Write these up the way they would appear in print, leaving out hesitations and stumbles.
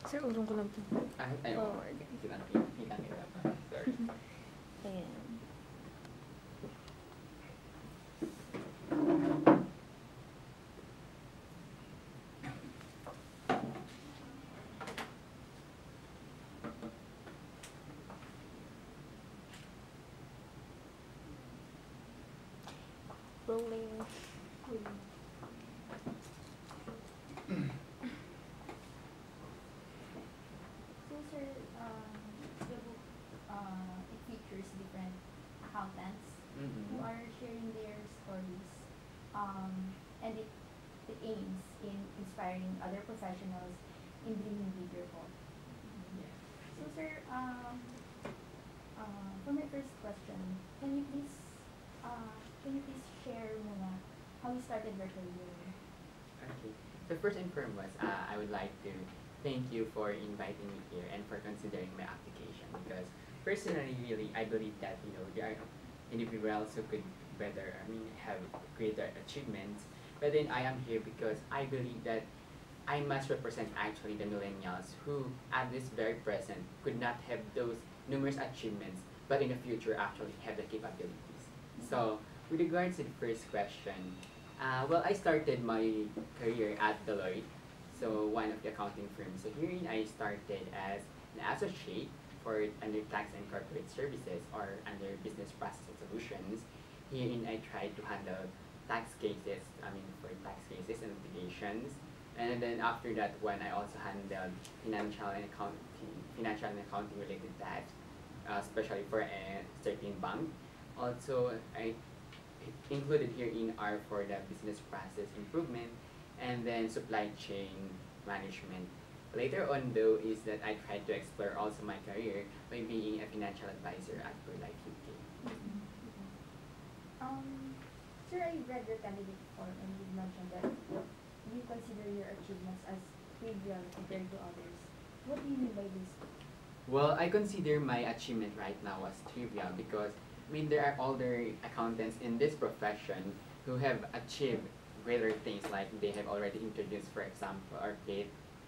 Sir, urong ko lang ito. Forward. Sorry. Ayan. Rolling. So, sir, the book it features different accountants who are sharing their stories, and it aims in inspiring other professionals in dreaming bigger for. So, sir, for my first question, can you please share muna how you started your career? Okay. So first and foremost, I would like to thank you for inviting me here and for considering my application, because personally, really, I believe that there are individuals who could better, have greater achievements. But then I am here because I believe that I must represent actually the millennials who, at this very present, could not have those numerous achievements, but in the future actually have the capabilities. So, with regards to the first question, well, I started my career at Deloitte, so one of the accounting firms. So herein I started as an associate for under tax and corporate services or under business process solutions. Herein I tried to handle tax cases, for tax cases and litigations. And then after that one, I also handled financial and accounting related tasks, especially for a certain bank. Also, I included here in are for the business process improvement and then supply chain management. Later on though is that I tried to explore also my career by being a financial advisor at Life UK. Sir, I read your candidate form and you mentioned that you consider your achievements as trivial compared to others. What do you mean by this? Well, I consider my achievement right now as trivial because there are older accountants in this profession who have achieved greater things, like they have already introduced, for example, or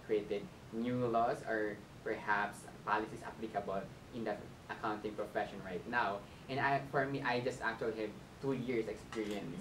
created new laws or perhaps policies applicable in the accounting profession right now. And for me, I just actually have 2 years experience.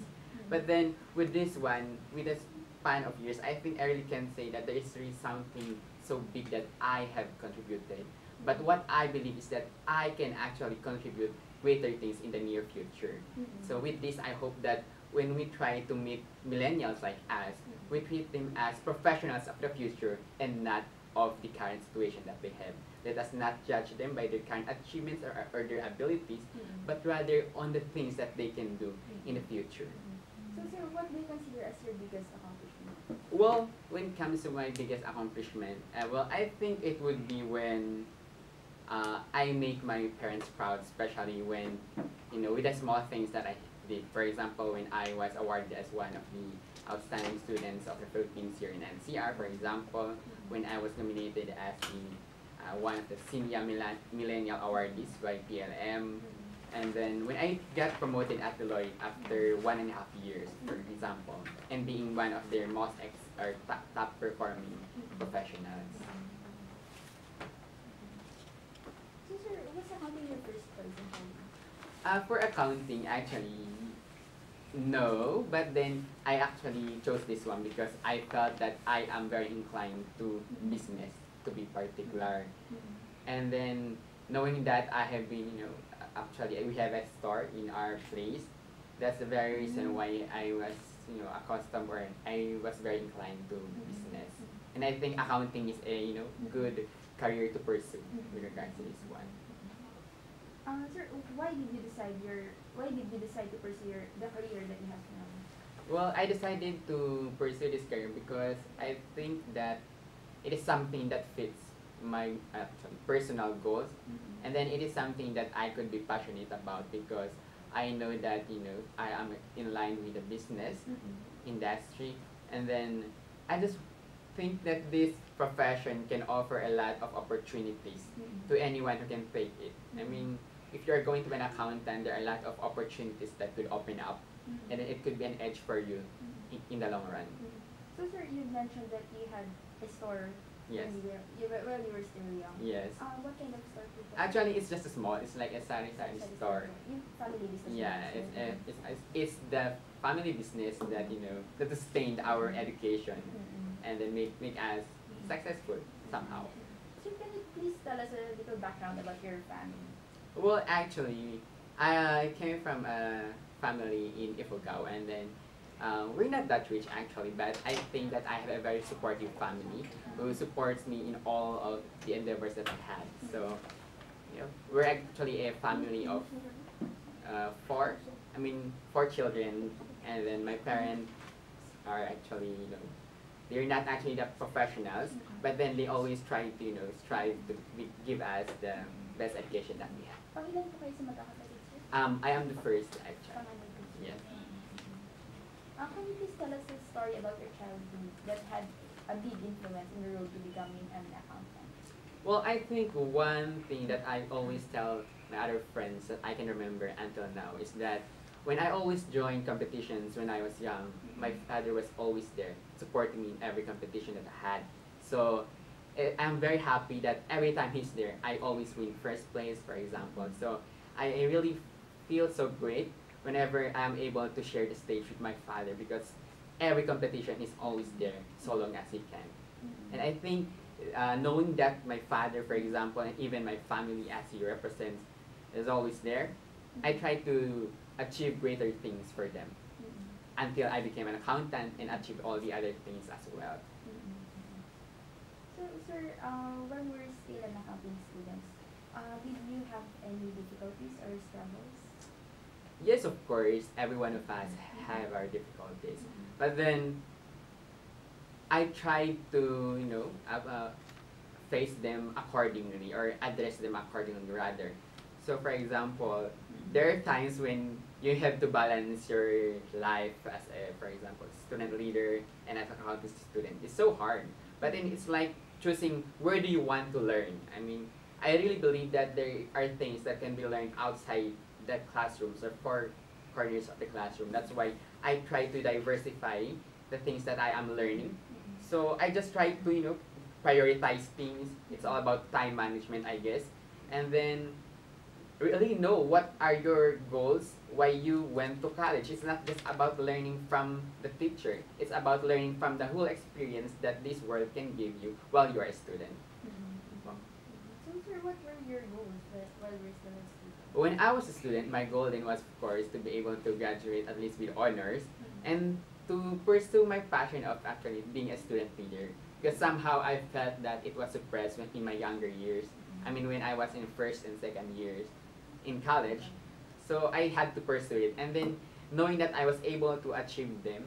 But then with this one, with a span of years, I think I really can say that there is really something so big that I have contributed. But what I believe is that I can actually contribute greater things in the near future. So with this, I hope that when we try to meet millennials like us, we treat them as professionals of the future and not of the current situation that they have. Let us not judge them by their current achievements or their abilities, but rather on the things that they can do in the future. So, sir, what do you consider as your biggest accomplishment? Well, when it comes to my biggest accomplishment, well, I think it would be when I make my parents proud, especially when, with the small things that I did. For example, when I was awarded as one of the outstanding students of the Philippines here in NCR, for example, when I was nominated as one of the senior millennial awardees by PLM, and then when I got promoted at Deloitte after 1.5 years, for example, and being one of their most top performing professionals. So, sir, was accounting your first choice in college? For accounting, actually, no. But then I actually chose this one because I felt that I am very inclined to business, to be particular. And then knowing that I have been, actually we have a store in our place. That's the very reason why I was, accustomed, or I was very inclined to business. And I think accounting is a, good career to pursue with regards to this one. Sir, why did you decide to pursue the career that you have now? Well, I decided to pursue this career because I think that it is something that fits my personal goals, and then it is something that I could be passionate about because I know that I am in line with the business industry, and then I just think that this profession can offer a lot of opportunities to anyone who can take it. if you're going to an accountant, there are a lot of opportunities that could open up, and then it could be an edge for you in the long run. So sir, you mentioned that you had a store Yes. when you were still young. Yes. What kind of store did you have? Actually, it's just a small. It's like a sari-sari store. Yung family business. Yeah, it's the family business that that sustained our education and then make us successful somehow. So can you please tell us a little background about your family? Well, actually, I came from a family in Ifugao, and then we're not that rich actually, but I think that I have a very supportive family who supports me in all of the endeavors that I had. So, we're actually a family of four. I mean, four children, and then my parents are actually, they're not actually the professionals, but then they always try to, strive to give us the best education that we have. Pangilan po kayo sa magkakapatid, sir? I am the first actually. Panganay po, sir. Yes. Can you please tell us a story about your childhood that had a big influence in the road to becoming an accountant? Well, I think one thing that I always tell my other friends that I can remember until now is that when I always joined competitions when I was young, my father was always there, supporting me in every competition that I had. So I'm very happy that every time he's there, I always win first place, for example. So I really feel so great whenever I'm able to share the stage with my father, because every competition is always there so long as he can. And I think knowing that my father, for example, and even my family as he represents, is always there, I try to achieve greater things for them until I became an accountant and achieved all the other things as well. So, sir, when we were still an accounting students, did you have any difficulties or struggles? Yes, of course, every one of us have our difficulties. But then, I try to, face them accordingly or address them accordingly rather. So for example, there are times when you have to balance your life as a, for example, student leader and as an accounting student. It's so hard. But then it's like choosing where do you want to learn. I mean, I really believe that there are things that can be learned outside the classrooms or four corners of the classroom. That's why I try to diversify the things that I am learning. So I just try to, prioritize things. It's all about time management, I guess. And then really know what are your goals, why you went to college. It's not just about learning from the teacher. It's about learning from the whole experience that this world can give you while you are a student. So, sir, what were your goals while you were still a student? When I was a student, my goal then was, of course, to be able to graduate at least with honors and to pursue my passion of actually being a student leader. Because somehow I felt that it was suppressed in my younger years. I mean, when I was in first and second years in college. So I had to pursue it. And then knowing that I was able to achieve them,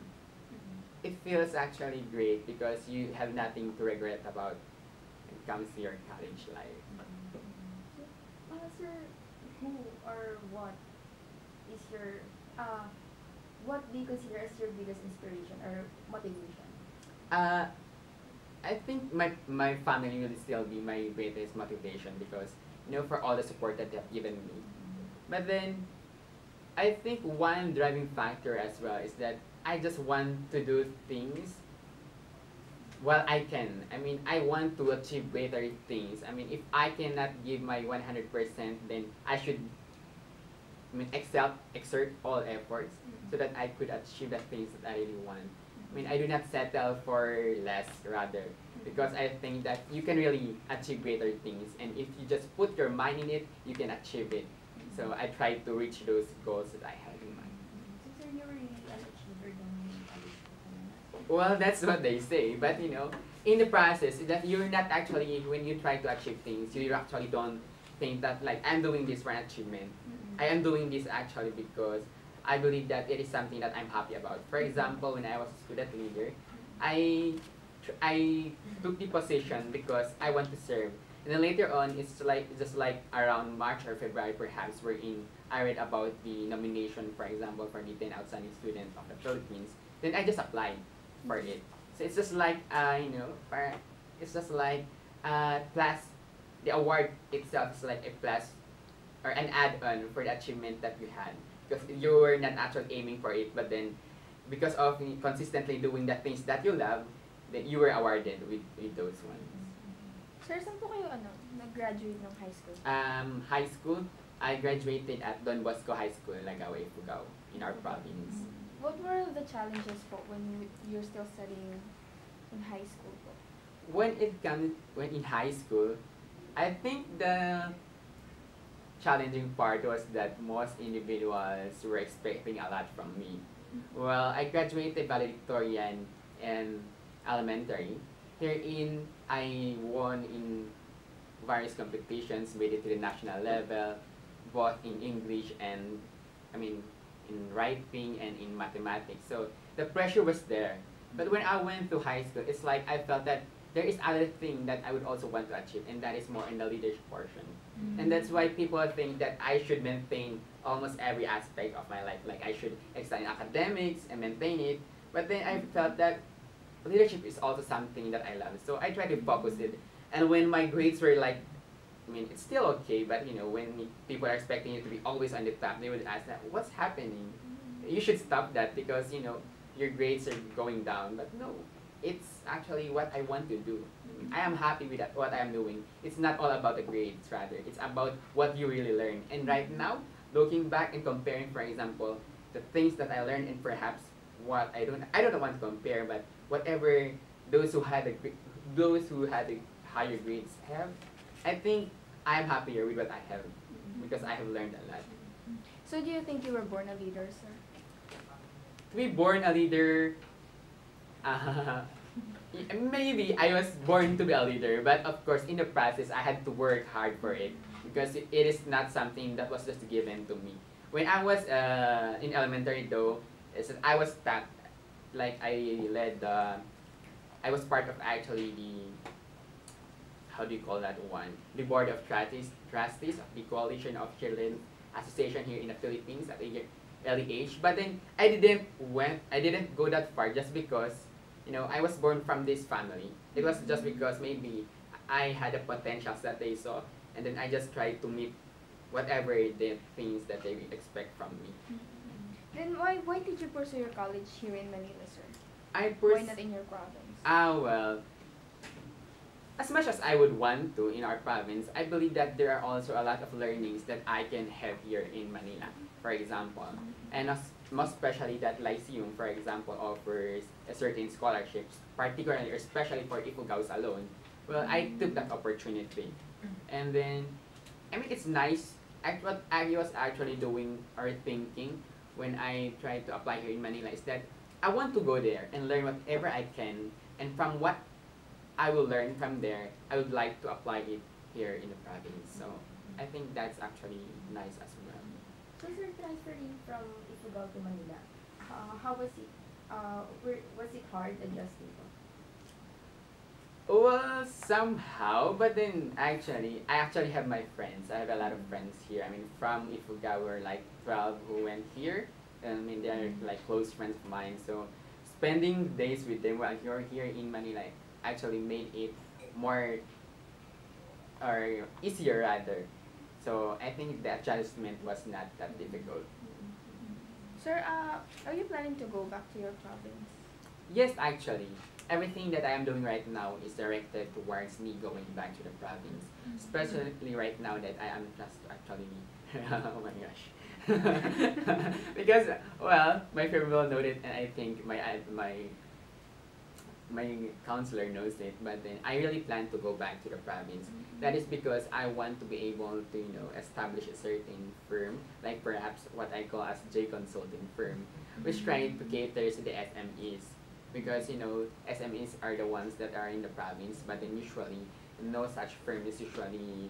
it feels actually great because you have nothing to regret about when it comes to your college life. Sir, who or what is your, what do you consider as your biggest inspiration or motivation? I think my family will still be my greatest motivation because, for all the support that they have given me. But then, I think one driving factor as well is that I just want to do things while I can. I mean, I want to achieve greater things. I mean, if I cannot give my 100%, then I should exert all efforts so that I could achieve the things that I really want. I mean, I do not settle for less, rather, because I think that you can really achieve greater things, and if you just put your mind in it, you can achieve it. So I try to reach those goals that I have in mind. So, sir, you're really an achiever then. Well, that's what they say, but in the process, that you're not actually, when you try to achieve things, you actually don't think that like, I'm doing this for an achievement. I am doing this actually because I believe that it is something that I'm happy about. For example, when I was a student leader, I took the position because I want to serve. And then later on, it's just like around March or February perhaps, wherein I read about the nomination, for example, for the 10 outstanding student of the Philippines. Then I just applied for it. So it's just like, it's just like, plus, the award itself is like a plus or an add-on for the achievement that you had, because you were not actually aiming for it, but then because of consistently doing the things that you love, then you were awarded with those ones. Sir, saan po kayo nag-graduate ng high school? High school, I graduated at Don Bosco High School, Lagaw, Ifugao, in our province. What were the challenges po when you're still studying in high school po? When in high school, I think the challenging part was that most individuals were expecting a lot from me. Well, I graduated valedictorian in elementary. Herein, I won in various competitions, made it to the national level, both in English and, in writing and in mathematics. So the pressure was there. But when I went to high school, it's like I felt that there is other thing that I would also want to achieve, and that is more in the leadership portion. And that's why people think that I should maintain almost every aspect of my life. Like I should excel in academics and maintain it. But then I felt that leadership is also something that I love. So I tried to focus it. And when my grades were like, it's still okay, but when people are expecting you to be always on the top, they would ask that, what's happening? You should stop that because, your grades are going down. But no, it's actually what I want to do. I am happy with what I am doing. It's not all about the grades, rather. It's about what you really learn. And right now, looking back and comparing, for example, the things that I learned and perhaps what I don't want to compare, but whatever those who had the higher grades have, I think I am happier with what I have because I have learned a lot. So do you think you were born a leader, sir? To be born a leader, maybe I was born to be a leader, but of course in the process I had to work hard for it because it is not something that was just given to me. When I was in elementary though, I was taught, like I was part of actually the board of trustees of the Coalition of Children Association here in the Philippines at a early age. But then I didn't go that far just because I was born from this family. It was just because maybe I had the potentials that they saw, and then I just tried to meet whatever the things that they expect from me. Then why did you pursue your college here in Manila, sir? Why not in your province? Well, as much as I would want to in our province, I believe that there are also a lot of learnings that I can have here in Manila, for example. And most especially that Lyceum, for example, offers a certain scholarships, particularly or especially for Ifugaos alone. Well, I took that opportunity. And then, it's nice. What I was actually doing or thinking when I tried to apply here in Manila is that I want to go there and learn whatever I can. And from what I will learn from there, I would like to apply it here in the province. So I think that's actually nice as well. So sir, transferring from Ifugao to Manila, how was it? Was it hard adjusting? Well, somehow, but then I actually have my friends. I have a lot of friends here. From Ifugao, we're like 12 who went here. They're like close friends of mine. So spending days with them while you're here in Manila actually made it more or easier rather. So I think the adjustment was not that difficult. Sir, are you planning to go back to your province? Yes, actually. Everything that I am doing right now is directed towards me going back to the province. Especially right now that I am just actually, oh my gosh. Because, well, my firm will know it and I think my counselor knows it, but then I really plan to go back to the province. That is because I want to be able to, establish a certain firm, like perhaps what I call as J consulting firm, which trying to cater to the SMEs. Because, SMEs are the ones that are in the province, but then usually no such firm is usually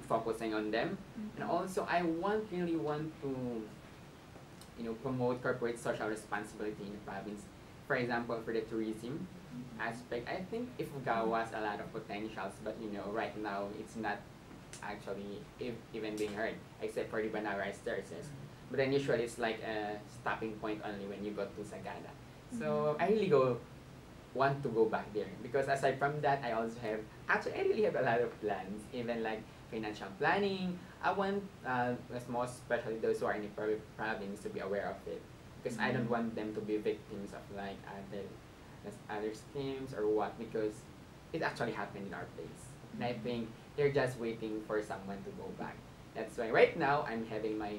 focusing on them. And also, I really want to, promote corporate social responsibility in the province. For example, for the tourism aspect, I think Ifugao has a lot of potentials, but right now it's not actually even being heard, except for the Banara terraces. But then usually it's like a stopping point only when you go to Sagada. So I really want to go back there because aside from that, I really have a lot of plans, even like financial planning. I want, most especially those who are in the province, to be aware of it, because I don't want them to be victims of like other schemes or what, because it actually happened in our place. And I think they're just waiting for someone to go back. That's why right now I'm having my,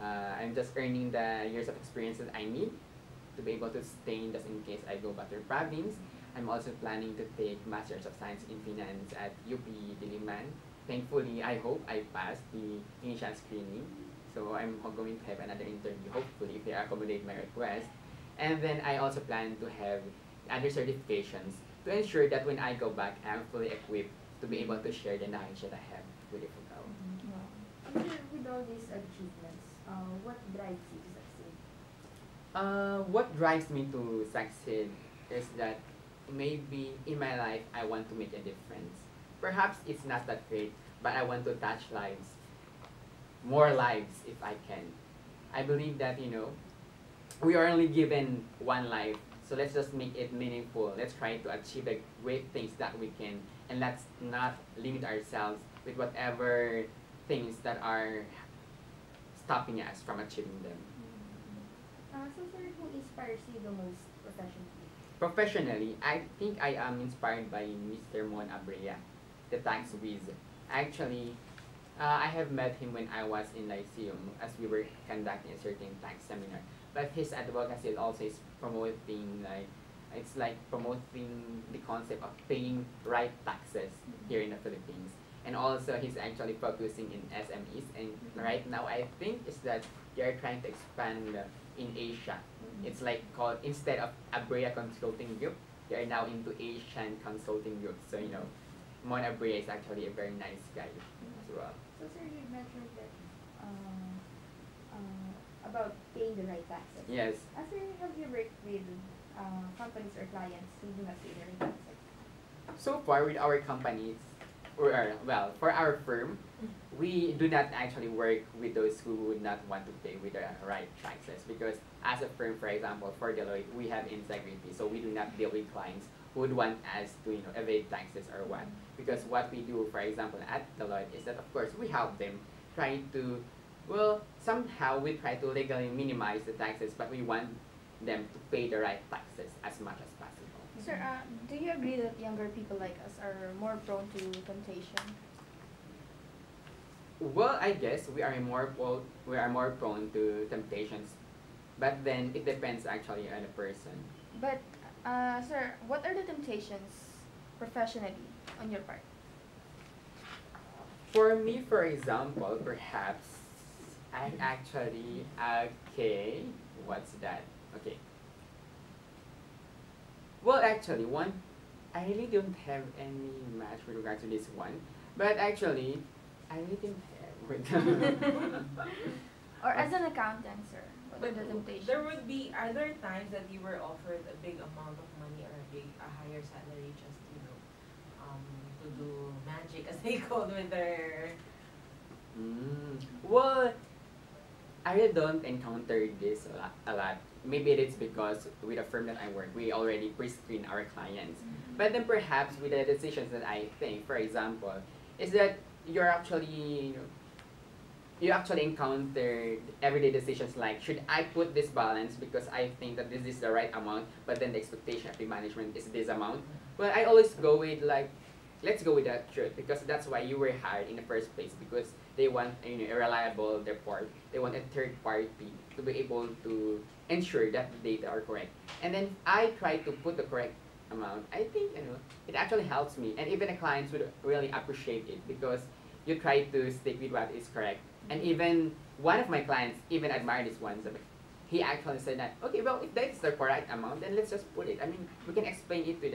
I'm just earning the years of experience that I need to be able to stay just in case I go back to the province. I'm also planning to take Masters of Science in Finance at UP Diliman. Thankfully, I hope I passed the initial screening. So I'm going to have another interview, hopefully, if they accommodate my request. And then I also plan to have other certifications to ensure that when I go back, I'm fully equipped to be able to share the knowledge that I have with the Ifugao. With all these achievements, what drives you to succeed? What drives me to succeed is that maybe in my life I want to make a difference. Perhaps it's not that great, but I want to touch lives, more lives if I can. I believe that, we are only given one life, so let's just make it meaningful. Let's try to achieve the great things that we can, and let's not limit ourselves with whatever things that are stopping us from achieving them. So sir, who inspires you the most professionally? Professionally, I think I am inspired by Mr. Mon Abrea, the tax whiz. Actually, I have met him when I was in Lyceum as we were conducting a certain tax seminar. But his advocacy also is promoting it's like promoting the concept of paying right taxes here in the Philippines. And also he's actually focusing in SMEs, and right now I think is that they are trying to expand in Asia. It's like called, instead of Abrea Consulting Group, they are now into Asian Consulting Group. So Mon Abrea is actually a very nice guy as well. So sir, you mentioned that about paying the right taxes. Yes. Sir, have you worked with companies or clients who do not pay the right taxes? So far with our companies, well, for our firm, we do not actually work with those who would not want to pay with the right taxes, because as a firm, for example, for Deloitte, we have integrity, so we do not deal with clients who would want us to evade taxes or what. Because what we do, for example, at Deloitte is that, of course, we help them try to, well, somehow we try to legally minimize the taxes, but we want them to pay the right taxes as much as possible. Sir, do you agree that younger people like us are more prone to temptation? Well, I guess we are more prone to temptations, but then it depends actually on the person. But, sir, what are the temptations professionally on your part? For me, for example, perhaps I actually, okay, what's that? Okay. Well, actually, I really don't have any match with regards to this one, but actually, I really don't have. Or as an accountant, sir, what are the temptations? There would be other times that you were offered a big amount of money or a higher salary just to do magic, as they call with their. Well, I really don't encounter this a lot. Maybe it's because with the firm that I work, we already pre-screen our clients. But then perhaps with the decisions that I think, for example, is that you actually encountered everyday decisions like, should I put this balance because I think that this is the right amount, but then the expectation of the management is this amount? Well, I always go with like, let's go with that truth, because that's why you were hired in the first place, because they want a reliable report. They want a third party to be able to ensure that the data are correct. And then I try to put the correct amount. I think it actually helps me, and even the clients would really appreciate it because you try to stick with what is correct. And even one of my clients even admired this one. So he actually said that, okay, well, if that's the correct amount, then let's just put it. I mean, we can explain it to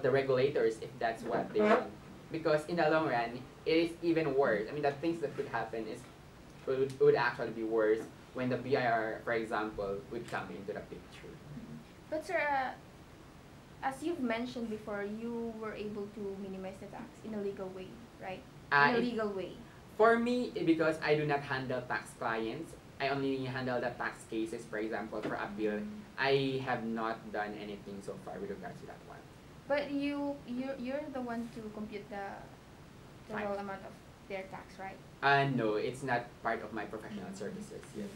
the regulators if that's what they want. Because in the long run, it is even worse. I mean, the things that could happen would actually be worse when the BIR, for example, would come into the picture. But sir, as you've mentioned before, you were able to minimize the tax in a legal way, right? In a legal way. For me, because I do not handle tax clients, I only handle the tax cases, for example, for appeal. I have not done anything so far with regards to that one. But you're the one to compute the whole amount of their tax, right? No, it's not part of my professional services yet.